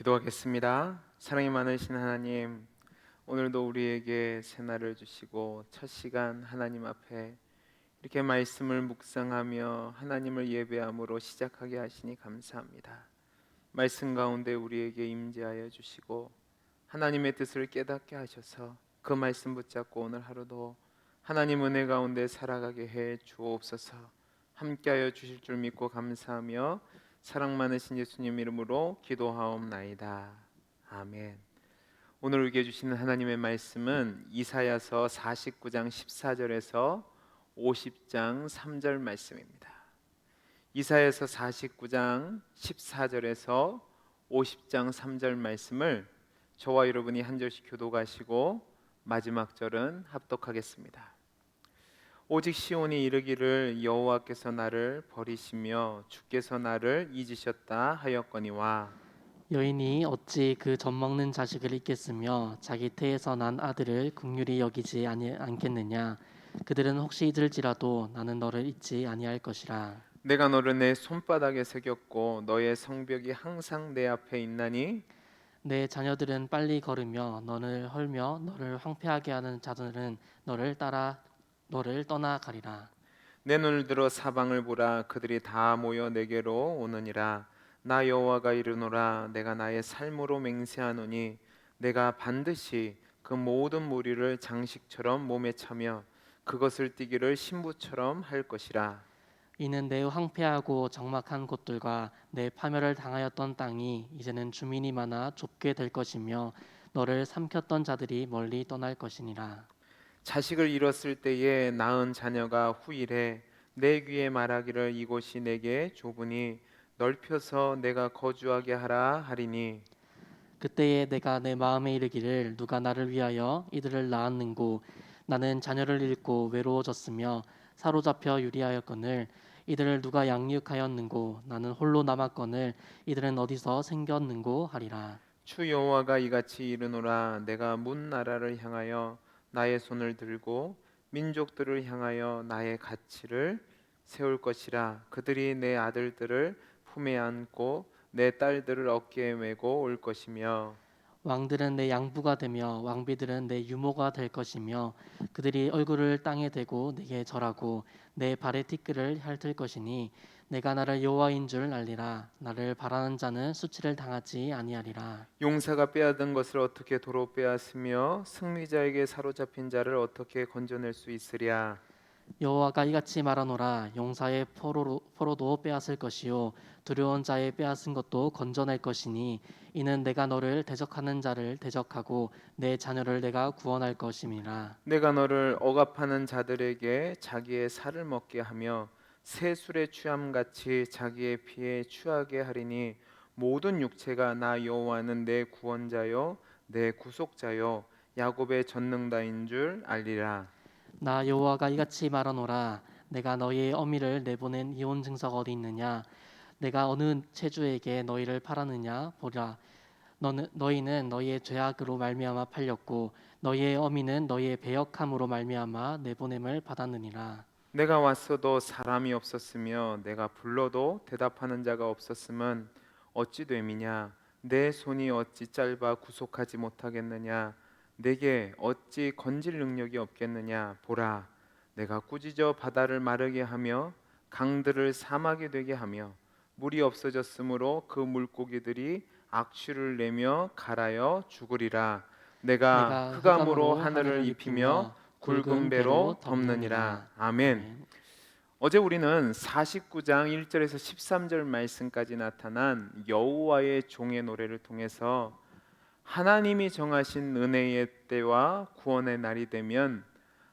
기도하겠습니다. 사랑이 많으신 하나님, 오늘도 우리에게 새날을 주시고 첫 시간 하나님 앞에 이렇게 말씀을 묵상하며 하나님을 예배함으로 시작하게 하시니 감사합니다. 말씀 가운데 우리에게 임재하여 주시고 하나님의 뜻을 깨닫게 하셔서 그 말씀 붙잡고 오늘 하루도 하나님 은혜 가운데 살아가게 해 주옵소서. 함께하여 주실 줄 믿고 감사하며 사랑 많으신 예수님 이름으로 기도하옵나이다. 아멘. 오늘 우리에게 주시는 하나님의 말씀은 이사야서 49장 14절에서 50장 3절 말씀입니다. 이사야서 49장 14절에서 50장 3절 말씀을 저와 여러분이 한 절씩 교독하시고 마지막 절은 합독하겠습니다. 오직 시온이 이르기를 여호와께서 나를 버리시며 주께서 나를 잊으셨다 하였거니와 여인이 어찌 그 젖먹는 자식을 잊겠으며 자기 태에서 난 아들을 긍휼히 여기지 않겠느냐. 그들은 혹시 잊을지라도 나는 너를 잊지 아니할 것이라. 내가 너를 내 손바닥에 새겼고 너의 성벽이 항상 내 앞에 있나니 내 자녀들은 빨리 걸으며 너를 헐며 너를 황폐하게 하는 자들은 너를 떠나가리라. 내 눈을 들어 사방을 보라 그들이 다 모여 내게로 오느니라. 나 여호와가 이르노라. 내가 나의 삶으로 맹세하노니 내가 반드시 그 모든 무리를 장식처럼 몸에 차며 그것을 띠기를 신부처럼 할 것이라. 이는 내 황폐하고 적막한 곳들과 내 파멸을 당하였던 땅이 이제는 주민이 많아 좁게 될 것이며 너를 삼켰던 자들이 멀리 떠날 것이니라. 자식을 잃었을 때에 낳은 자녀가 후일해 내 귀에 말하기를 이곳이 내게 좁으니 넓혀서 내가 거주하게 하라 하리니 그때에 내가 내 마음에 이르기를 누가 나를 위하여 이들을 낳았는고. 나는 자녀를 잃고 외로워졌으며 사로잡혀 유리하였거늘. 이들을 누가 양육하였는고. 나는 홀로 남았거늘. 이들은 어디서 생겼는고 하리라. 주 여호와가 이같이 이르노라. 내가 문 나라를 향하여 나의 손을 들고 민족들을 향하여 나의 가치를 세울 것이라. 그들이 내 아들들을 품에 안고 내 딸들을 어깨에 메고 올 것이며 왕들은 내 양부가 되며 왕비들은 내 유모가 될 것이며 그들이 얼굴을 땅에 대고 내게 절하고 내 발의 티끌을 핥을 것이니 내가 나를 여호와인 줄 알리라. 나를 바라는 자는 수치를 당하지 아니하리라. 용사가 빼앗은 것을 어떻게 도로 빼앗으며 승리자에게 사로잡힌 자를 어떻게 건져낼 수 있으랴. 여호와가 이같이 말하노라. 용사의 포로도 빼앗을 것이요 두려운 자의 빼앗은 것도 건져낼 것이니 이는 내가 너를 대적하는 자를 대적하고 내 자녀를 내가 구원할 것임이라. 내가 너를 억압하는 자들에게 자기의 살을 먹게 하며 새 술에 취함같이 자기의 피에 취하게 하리니 모든 육체가 나 여호와는 내 구원자요 내 구속자요 야곱의 전능자인 줄 알리라. 나 여호와가 이같이 말하노라. 내가 너희의 어미를 내보낸 이혼 증서가 어디 있느냐. 내가 어느 체주에게 너희를 팔았느냐. 보라, 너희는 너희의 죄악으로 말미암아 팔렸고 너희의 어미는 너희의 배역함으로 말미암아 내보냄을 받았느니라. 내가 왔어도 사람이 없었으며 내가 불러도 대답하는 자가 없었음은 어찌 됨이냐. 내 손이 어찌 짧아 구속하지 못하겠느냐. 내게 어찌 건질 능력이 없겠느냐. 보라, 내가 꾸짖어 바다를 마르게 하며 강들을 사막이 되게 하며 물이 없어졌으므로 그 물고기들이 악취를 내며 갈아여 죽으리라. 내가 내가 흑암으로 흑암으로 하늘을 하늘을 입히며 입히며 굵은 굵은 배로 배로 덮느니라. 덮느니라. 아멘. 아멘. 어제 우리는 49장 1절에서 13절 말씀까지 나타난 여호와의 종의 노래를 통해서 하나님이 정하신 은혜의 때와 구원의 날이 되면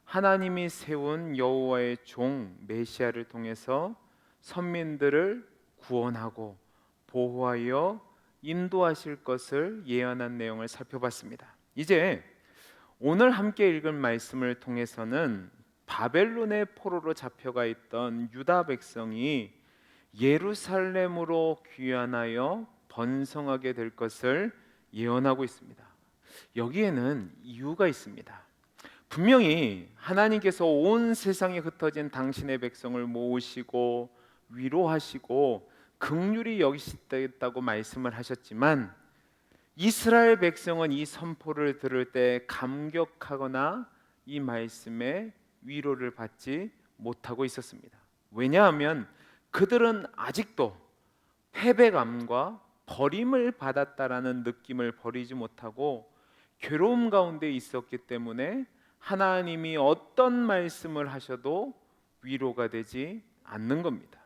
하나님이 세운 여호와의 종 메시아를 통해서 선민들을 구원하고 보호하여 인도하실 것을 예언한 내용을 살펴봤습니다. 이제 오늘 함께 읽을 말씀을 통해서는 바벨론의 포로로 잡혀가 있던 유다 백성이 예루살렘으로 귀환하여 번성하게 될 것을 예언하고 있습니다. 여기에는 이유가 있습니다. 분명히 하나님께서 온 세상에 흩어진 당신의 백성을 모으시고 위로하시고 긍휼히 여기시겠다고 말씀을 하셨지만 이스라엘 백성은 이 선포를 들을 때 감격하거나 이 말씀에 위로를 받지 못하고 있었습니다. 왜냐하면 그들은 아직도 패배감과 버림을 받았다라는 느낌을 버리지 못하고 괴로움 가운데 있었기 때문에 하나님이 어떤 말씀을 하셔도 위로가 되지 않는 겁니다.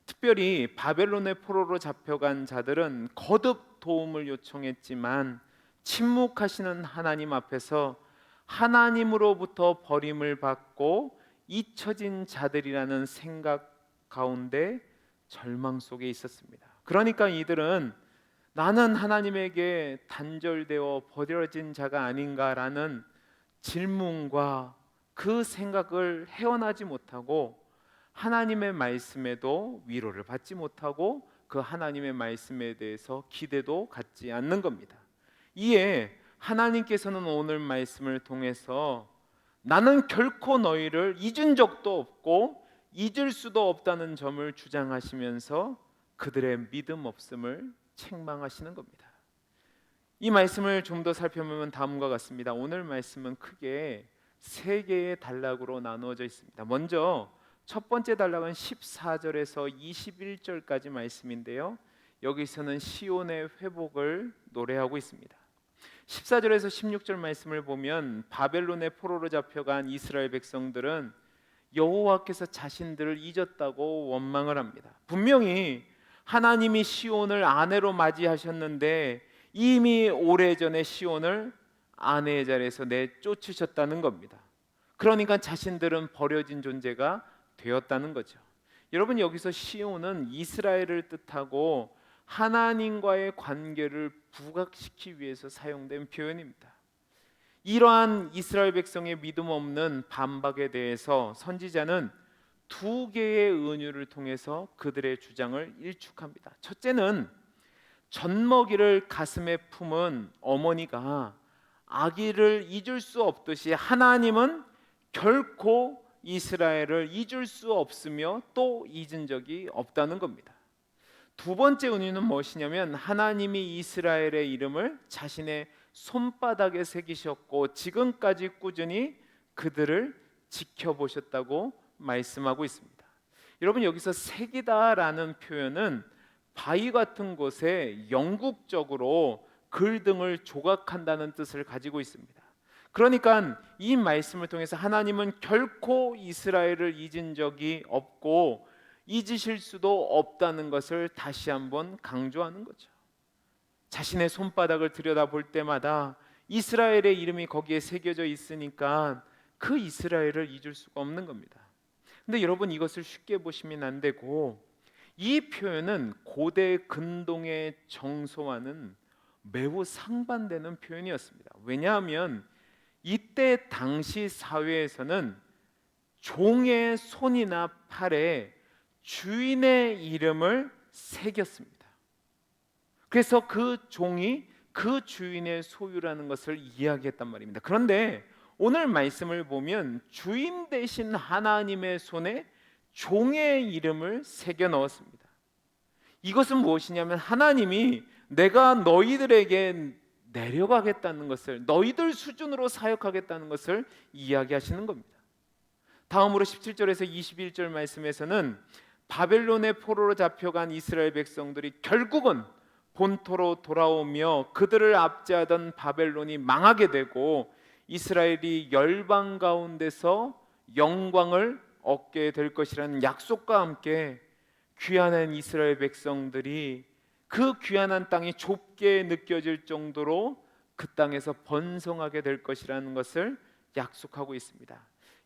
특별히 바벨론의 포로로 잡혀간 자들은 거듭 도움을 요청했지만 침묵하시는 하나님 앞에서 하나님으로부터 버림을 받고 잊혀진 자들이라는 생각 가운데 절망 속에 있었습니다. 그러니까 이들은 나는 하나님에게 단절되어 버려진 자가 아닌가라는 질문과 그 생각을 헤어나지 못하고 하나님의 말씀에도 위로를 받지 못하고 그 하나님의 말씀에 대해서 기대도 갖지 않는 겁니다. 이에 하나님께서는 오늘 말씀을 통해서 나는 결코 너희를 잊은 적도 없고 잊을 수도 없다는 점을 주장하시면서 그들의 믿음 없음을 책망하시는 겁니다. 이 말씀을 좀 더 살펴보면 다음과 같습니다. 오늘 말씀은 크게 세 개의 단락으로 나누어져 있습니다. 먼저 첫 번째 단락은 14절에서 21절까지 말씀인데요. 여기서는 시온의 회복을 노래하고 있습니다. 14절에서 16절 말씀을 보면 바벨론의 포로로 잡혀간 이스라엘 백성들은 여호와께서 자신들을 잊었다고 원망을 합니다. 분명히 하나님이 시온을 아내로 맞이하셨는데 이미 오래전에 시온을 아내의 자리에서 내쫓으셨다는 겁니다. 그러니까 자신들은 버려진 존재가 되었다는 거죠. 여러분, 여기서 시온은 이스라엘을 뜻하고 하나님과의 관계를 부각시키기 위해서 사용된 표현입니다. 이러한 이스라엘 백성의 믿음 없는 반박에 대해서 선지자는 두 개의 은유를 통해서 그들의 주장을 일축합니다. 첫째는 젖먹이를 가슴에 품은 어머니가 아기를 잊을 수 없듯이 하나님은 결코 이스라엘을 잊을 수 없으며 또 잊은 적이 없다는 겁니다. 두 번째 은유는 무엇이냐면 하나님이 이스라엘의 이름을 자신의 손바닥에 새기셨고 지금까지 꾸준히 그들을 지켜보셨다고 말씀하고 있습니다. 여러분, 여기서 새기다라는 표현은 바위 같은 곳에 영국적으로 글등을 조각한다는 뜻을 가지고 있습니다. 그러니까 이 말씀을 통해서 하나님은 결코 이스라엘을 잊은 적이 없고 잊으실 수도 없다는 것을 다시 한번 강조하는 거죠. 자신의 손바닥을 들여다볼 때마다 이스라엘의 이름이 거기에 새겨져 있으니까 그 이스라엘을 잊을 수가 없는 겁니다. 근데 여러분, 이것을 쉽게 보시면 안 되고 이 표현은 고대 근동의 정서와는 매우 상반되는 표현이었습니다. 왜냐하면 이때 당시 사회에서는 종의 손이나 팔에 주인의 이름을 새겼습니다. 그래서 그 종이 그 주인의 소유라는 것을 이야기했단 말입니다. 그런데 오늘 말씀을 보면 주인 대신 하나님의 손에 종의 이름을 새겨 넣었습니다. 이것은 무엇이냐면 하나님이 내가 너희들에게 내려가겠다는 것을, 너희들 수준으로 사역하겠다는 것을 이야기하시는 겁니다. 다음으로 17절에서 21절 말씀에서는 바벨론의 포로로 잡혀간 이스라엘 백성들이 결국은 본토로 돌아오며 그들을 압제하던 바벨론이 망하게 되고 이스라엘이 열방 가운데서 영광을 얻게 될 것이라는 약속과 함께 귀환한 이스라엘 백성들이 그 귀환한 땅이 좁게 느껴질 정도로 그 땅에서 번성하게 될 것이라는 것을 약속하고 있습니다.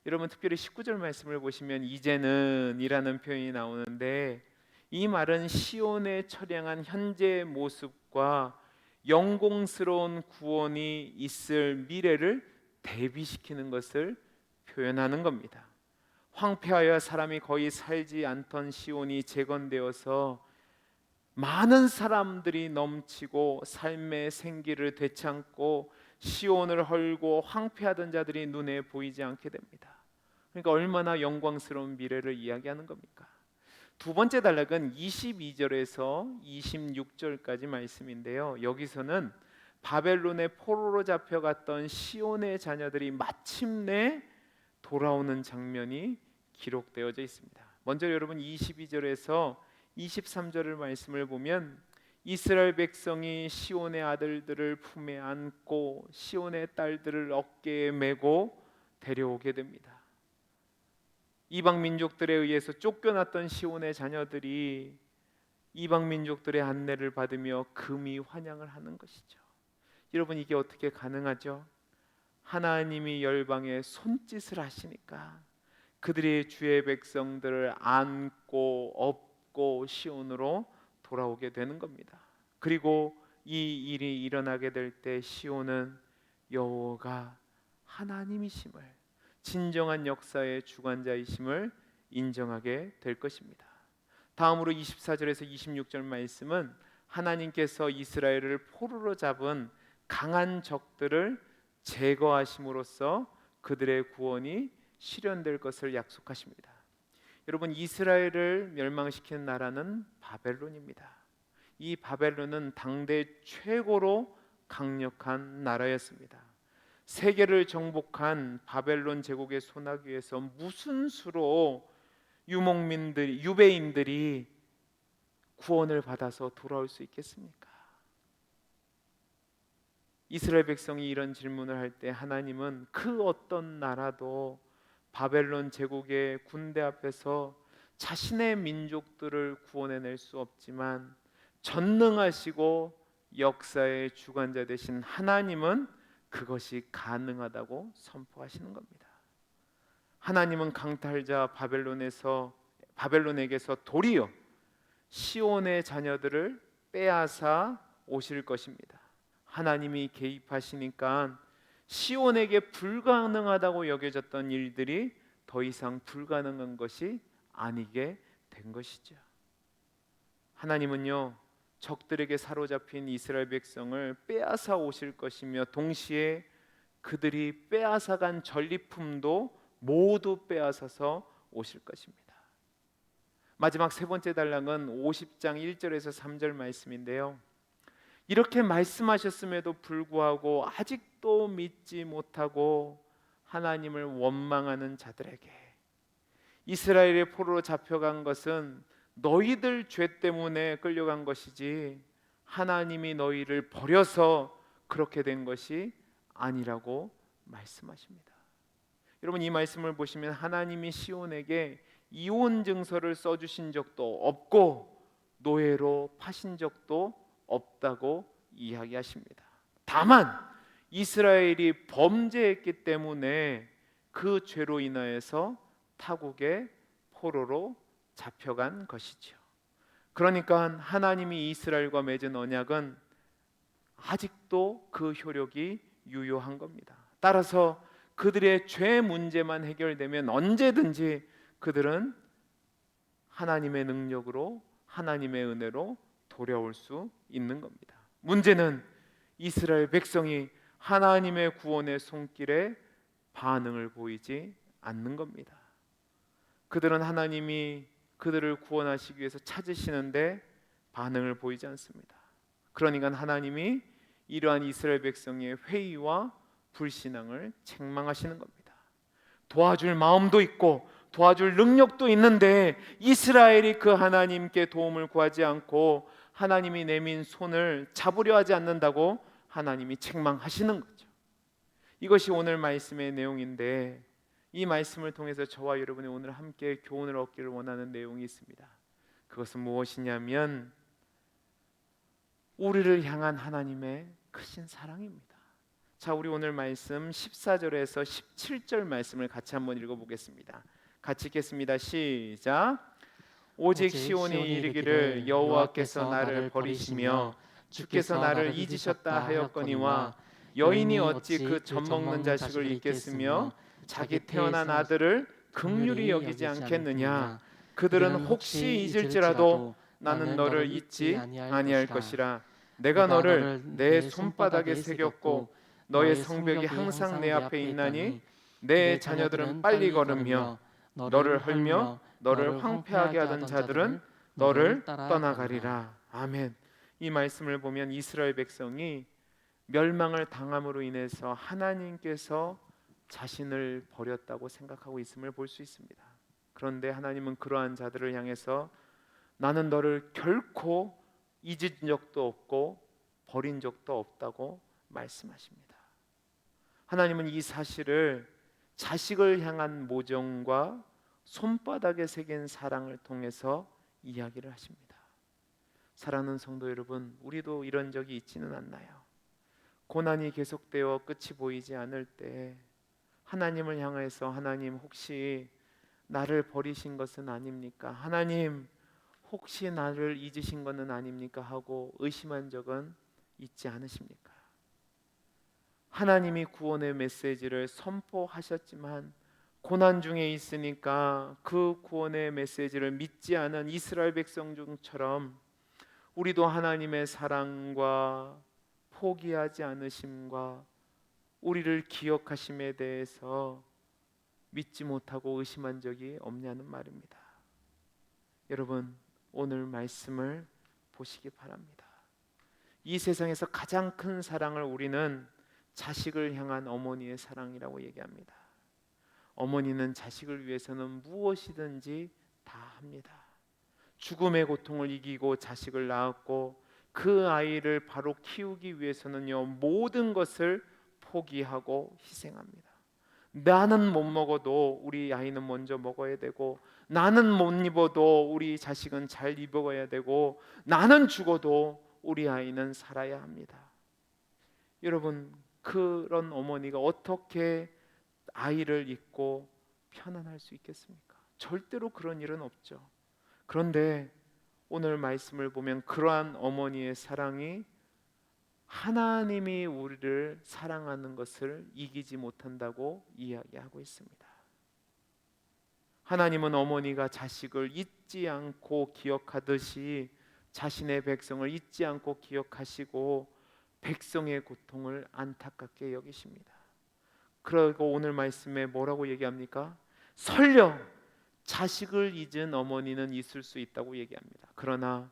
여러분, 특별히 19절 말씀을 보시면 이제는 이라는 표현이 나오는데 이 말은 시온에 처량한 현재의 모습과 영공스러운 구원이 있을 미래를 대비시키는 것을 표현하는 겁니다. 황폐하여 사람이 거의 살지 않던 시온이 재건되어서 많은 사람들이 넘치고 삶의 생기를 되찾고 시온을 헐고 황폐하던 자들이 눈에 보이지 않게 됩니다. 그러니까 얼마나 영광스러운 미래를 이야기하는 겁니까? 두 번째 단락은 22절에서 26절까지 말씀인데요. 여기서는 바벨론의 포로로 잡혀갔던 시온의 자녀들이 마침내 돌아오는 장면이 기록되어져 있습니다. 먼저 여러분 22절에서 23절의 말씀을 보면 이스라엘 백성이 시온의 아들들을 품에 안고 시온의 딸들을 어깨에 메고 데려오게 됩니다. 이방 민족들에 의해서 쫓겨났던 시온의 자녀들이 이방 민족들의 안내를 받으며 금이 환영을 하는 것이죠. 여러분, 이게 어떻게 가능하죠? 하나님이 열방에 손짓을 하시니까 그들이 주의 백성들을 안고 업고 시온으로 돌아오게 되는 겁니다. 그리고 이 일이 일어나게 될 때 시온은 여호와가 하나님이심을, 진정한 역사의 주관자이심을 인정하게 될 것입니다. 다음으로 24절에서 26절 말씀은 하나님께서 이스라엘을 포로로 잡은 강한 적들을 제거하심으로써 그들의 구원이 실현될 것을 약속하십니다. 여러분, 이스라엘을 멸망시키는 나라는 바벨론입니다. 이 바벨론은 당대 최고로 강력한 나라였습니다. 세계를 정복한 바벨론 제국의 손아귀 에서 무슨 수로 유배인들이 구원을 받아서 돌아올 수 있겠습니까? 이스라엘 백성이 이런 질문을 할 때 하나님은 그 어떤 나라도 바벨론 제국의 군대 앞에서 자신의 민족들을 구원해낼 수 없지만 전능하시고 역사의 주관자 되신 하나님은 그것이 가능하다고 선포하시는 겁니다. 하나님은 강탈자 바벨론에게서 도리어 시온의 자녀들을 빼앗아 오실 것입니다. 하나님이 개입하시니까 시온에게 불가능하다고 여겨졌던 일들이 더 이상 불가능한 것이 아니게 된 것이죠. 하나님은요, 적들에게 사로잡힌 이스라엘 백성을 빼앗아 오실 것이며 동시에 그들이 빼앗아간 전리품도 모두 빼앗아서 오실 것입니다. 마지막 세 번째 단락은 50장 1절에서 3절 말씀인데요. 이렇게 말씀하셨음에도 불구하고 아직도 믿지 못하고 하나님을 원망하는 자들에게 이스라엘의 포로로 잡혀간 것은 너희들 죄 때문에 끌려간 것이지 하나님이 너희를 버려서 그렇게 된 것이 아니라고 말씀하십니다. 여러분, 이 말씀을 보시면 하나님이 시온에게 이혼 증서를 써주신 적도 없고 노예로 파신 적도 없다고 이야기하십니다. 다만 이스라엘이 범죄했기 때문에 그 죄로 인하여서 타국의 포로로 잡혀간 것이죠. 그러니까 하나님이 이스라엘과 맺은 언약은 아직도 그 효력이 유효한 겁니다. 따라서 그들의 죄 문제만 해결되면 언제든지 그들은 하나님의 능력으로 하나님의 은혜로 돌아올 수 있는 겁니다. 문제는 이스라엘 백성이 하나님의 구원의 손길에 반응을 보이지 않는 겁니다. 그들은 하나님이 그들을 구원하시기 위해서 찾으시는데 반응을 보이지 않습니다. 그러니까 하나님이 이러한 이스라엘 백성의 회의와 불신앙을 책망하시는 겁니다. 도와줄 마음도 있고 도와줄 능력도 있는데 이스라엘이 그 하나님께 도움을 구하지 않고 하나님이 내민 손을 잡으려 하지 않는다고 하나님이 책망하시는 거죠. 이것이 오늘 말씀의 내용인데 이 말씀을 통해서 저와 여러분이 오늘 함께 교훈을 얻기를 원하는 내용이 있습니다. 그것은 무엇이냐면 우리를 향한 하나님의 크신 사랑입니다. 자, 우리 오늘 말씀 14절에서 17절 말씀을 같이 한번 읽어보겠습니다. 같이 읽겠습니다. 시작. 오직 시온이 이르기를 여호와께서 나를 버리시며 주께서 나를 잊으셨다 하였거니와 여인이 어찌 그 젖먹는 자식을 잊겠으며 자기 태어난 아들을 긍휼히 여기지 않겠느냐. 그들은 혹시 잊을지라도 나는 너를 잊지 아니할 것이라. 내가 너를 내 손바닥에 새겼고 너의 성벽이 항상 내 앞에 있나니 내 자녀들은 빨리 걸으며 너를 헐며 너를 황폐하게 하던 자들은 너를 떠나가리라. 아멘. 이 말씀을 보면 이스라엘 백성이 멸망을 당함으로 인해서 하나님께서 자신을 버렸다고 생각하고 있음을 볼 수 있습니다. 그런데 하나님은 그러한 자들을 향해서 나는 너를 결코 잊은 적도 없고 버린 적도 없다고 말씀하십니다. 하나님은 이 사실을 자식을 향한 모정과 손바닥에 새긴 사랑을 통해서 이야기를 하십니다. 사랑하는 성도 여러분, 우리도 이런 적이 있지는 않나요? 고난이 계속되어 끝이 보이지 않을 때 하나님을 향해서 하나님 혹시 나를 버리신 것은 아닙니까? 하나님 혹시 나를 잊으신 것은 아닙니까? 하고 의심한 적은 있지 않으십니까? 하나님이 구원의 메시지를 선포하셨지만 고난 중에 있으니까 그 구원의 메시지를 믿지 않은 이스라엘 백성들처럼 우리도 하나님의 사랑과 포기하지 않으심과 우리를 기억하심에 대해서 믿지 못하고 의심한 적이 없냐는 말입니다. 여러분, 오늘 말씀을 보시기 바랍니다. 이 세상에서 가장 큰 사랑을 우리는 자식을 향한 어머니의 사랑이라고 얘기합니다. 어머니는 자식을 위해서는 무엇이든지 다 합니다. 죽음의 고통을 이기고 자식을 낳았고 그 아이를 바로 키우기 위해서는요, 모든 것을 포기하고 희생합니다. 나는 못 먹어도 우리 아이는 먼저 먹어야 되고, 나는 못 입어도 우리 자식은 잘 입어야 되고, 나는 죽어도 우리 아이는 살아야 합니다. 여러분, 그런 어머니가 어떻게 아이를 잊고 편안할 수 있겠습니까? 절대로 그런 일은 없죠. 그런데 오늘 말씀을 보면 그러한 어머니의 사랑이 하나님이 우리를 사랑하는 것을 이기지 못한다고 이야기하고 있습니다. 하나님은 어머니가 자식을 잊지 않고 기억하듯이 자신의 백성을 잊지 않고 기억하시고 백성의 고통을 안타깝게 여기십니다. 그리고 오늘 말씀에 뭐라고 얘기합니까? 설령 자식을 잊은 어머니는 있을 수 있다고 얘기합니다. 그러나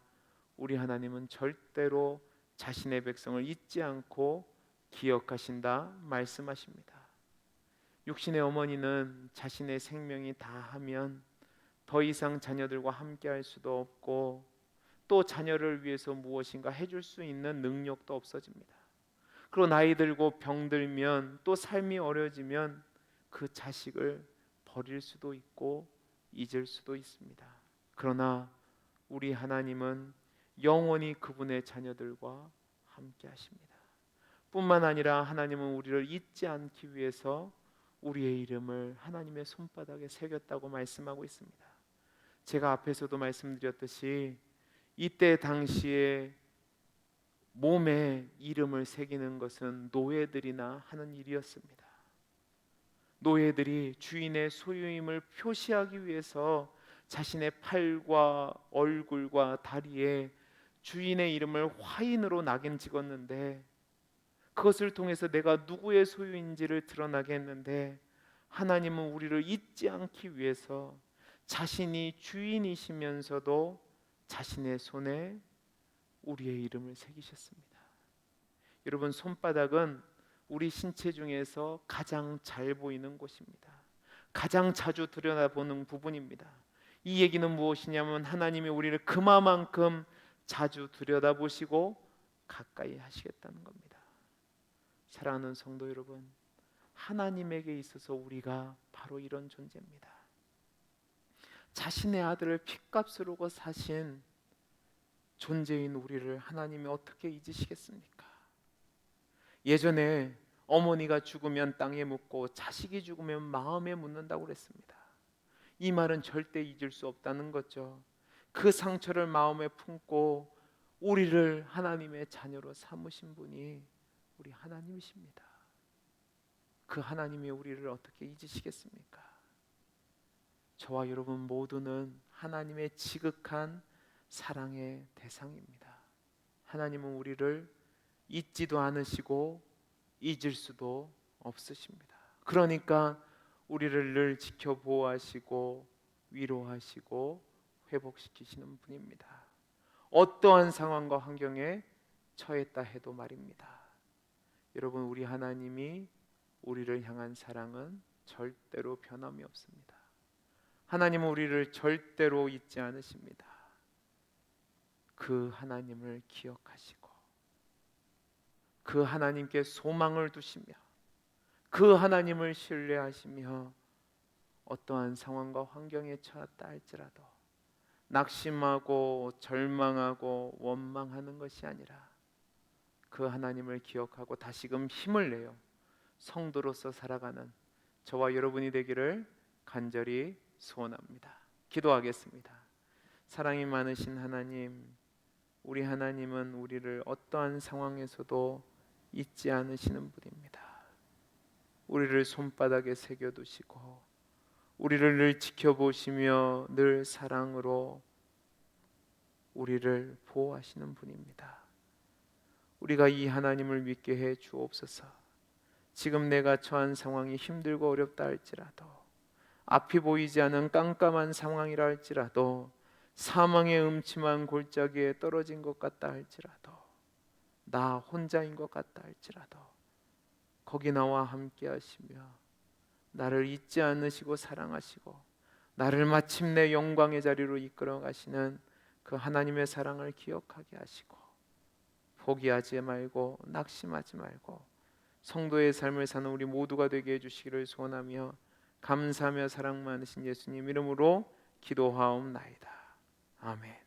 우리 하나님은 절대로 자신의 백성을 잊지 않고 기억하신다 말씀하십니다. 육신의 어머니는 자신의 생명이 다하면 더 이상 자녀들과 함께 할 수도 없고 또 자녀를 위해서 무엇인가 해줄 수 있는 능력도 없어집니다. 그리고 나이 들고 병들면 또 삶이 어려지면 그 자식을 버릴 수도 있고 잊을 수도 있습니다. 그러나 우리 하나님은 영원히 그분의 자녀들과 함께 하십니다. 뿐만 아니라 하나님은 우리를 잊지 않기 위해서 우리의 이름을 하나님의 손바닥에 새겼다고 말씀하고 있습니다. 제가 앞에서도 말씀드렸듯이 이때 당시에 몸에 이름을 새기는 것은 노예들이나 하는 일이었습니다. 노예들이 주인의 소유임을 표시하기 위해서 자신의 팔과 얼굴과 다리에 주인의 이름을 화인으로 낙인 찍었는데 그것을 통해서 내가 누구의 소유인지를 드러나게 했는데 하나님은 우리를 잊지 않기 위해서 자신이 주인이시면서도 자신의 손에 우리의 이름을 새기셨습니다. 여러분, 손바닥은 우리 신체 중에서 가장 잘 보이는 곳입니다. 가장 자주 들여다보는 부분입니다. 이 얘기는 무엇이냐면 하나님이 우리를 그만큼 자주 들여다보시고 가까이 하시겠다는 겁니다. 사랑하는 성도 여러분, 하나님에게 있어서 우리가 바로 이런 존재입니다. 자신의 아들을 핏값으로 사신 존재인 우리를 하나님이 어떻게 잊으시겠습니까? 예전에 어머니가 죽으면 땅에 묻고 자식이 죽으면 마음에 묻는다고 그랬습니다. 이 말은 절대 잊을 수 없다는 거죠. 그 상처를 마음에 품고 우리를 하나님의 자녀로 삼으신 분이 우리 하나님이십니다. 그 하나님이 우리를 어떻게 잊으시겠습니까? 저와 여러분 모두는 하나님의 지극한 사랑의 대상입니다. 하나님은 우리를 잊지도 않으시고 잊을 수도 없으십니다. 그러니까 우리를 늘 지켜 보호하시고 위로하시고 회복시키시는 분입니다. 어떠한 상황과 환경에 처했다 해도 말입니다. 여러분, 우리 하나님이 우리를 향한 사랑은 절대로 변함이 없습니다. 하나님은 우리를 절대로 잊지 않으십니다. 그 하나님을 기억하시고 그 하나님께 소망을 두시며 그 하나님을 신뢰하시며 어떠한 상황과 환경에 처했다 할지라도 낙심하고 절망하고 원망하는 것이 아니라 그 하나님을 기억하고 다시금 힘을 내요 성도로서 살아가는 저와 여러분이 되기를 간절히 소원합니다. 기도하겠습니다. 사랑이 많으신 하나님, 우리 하나님은 우리를 어떠한 상황에서도 잊지 않으시는 분입니다. 우리를 손바닥에 새겨두시고 우리를 늘 지켜보시며 늘 사랑으로 우리를 보호하시는 분입니다. 우리가 이 하나님을 믿게 해 주옵소서. 지금 내가 처한 상황이 힘들고 어렵다 할지라도 앞이 보이지 않은 깜깜한 상황이라 할지라도 사망의 음침한 골짜기에 떨어진 것 같다 할지라도 나 혼자인 것 같다 할지라도 거기 나와 함께 하시며 나를 잊지 않으시고 사랑하시고 나를 마침내 영광의 자리로 이끌어 가시는 그 하나님의 사랑을 기억하게 하시고 포기하지 말고 낙심하지 말고 성도의 삶을 사는 우리 모두가 되게 해주시기를 소원하며 감사하며 사랑 많으신 예수님 이름으로 기도하옵나이다. 아멘.